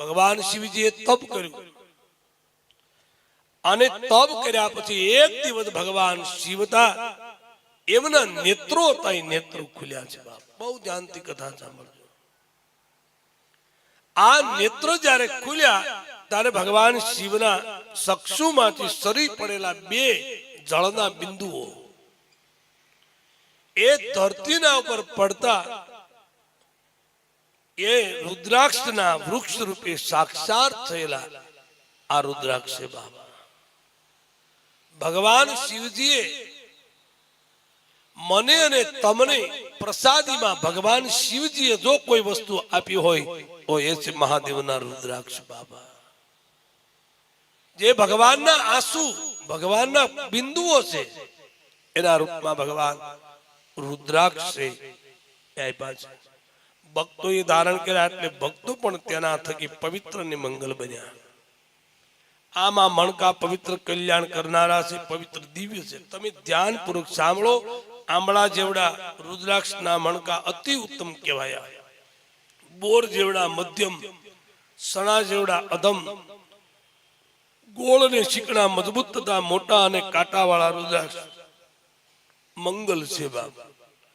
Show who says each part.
Speaker 1: ભગવાન શિવજીએ તપ કર્યું અને તપ કર્યા પછી એક દિવસ ભગવાન શિવતા એમના નેત્રો હતા, નેત્રો ખુલ્યા છે બાપ. બહુ ધ્યાનથી કથા સાંભળજો. આ નેત્ર જ્યારે ખુલ્યા ત્યારે ભગવાન શિવના ચક્ષુમાંથી સરી પડેલા બે જળના બિંદુઓ એ ધરતીના ઉપર પડતા એ રુદ્રાક્ષના વૃક્ષ રૂપે સાક્ષાત થયેલા આ રુદ્રાક્ષ છે બાબા. ભગવાન શિવજીએ મને અને તમને પ્રસાદીમાં ભગવાન શિવજીએ જો કોઈ વસ્તુ આપી હોય તો એ છે મહાદેવના રુદ્રાક્ષ બાબા. જે ભગવાનના આંસુ, ભગવાનના બિંદુઓ છે એના રૂપમાં ભગવાન રુદ્રાક્ષ છે આપ્યા છે. ભક્તોએ ધારણ કર્યા એટલે ભક્તો પણ તેના થકી પવિત્ર ને મંગલ બન્યા. આમાં મણકા પવિત્ર કલ્યાણ કરનારા છે, પવિત્ર દિવ્ય છે. તમે ધ્યાનપૂર્વક સાંભળો. આંબળા જેવડા રુદ્રાક્ષના મણકા અતિ ઉત્તમ કહેવાયા, બોર જેવડા મધ્યમ, સણા જેવડા અધમ, ગોળ અને ચીકણા મજબૂત તથા મોટા અને કાંટાવાળા રુદ્રાક્ષ મંગલ છે બાબા.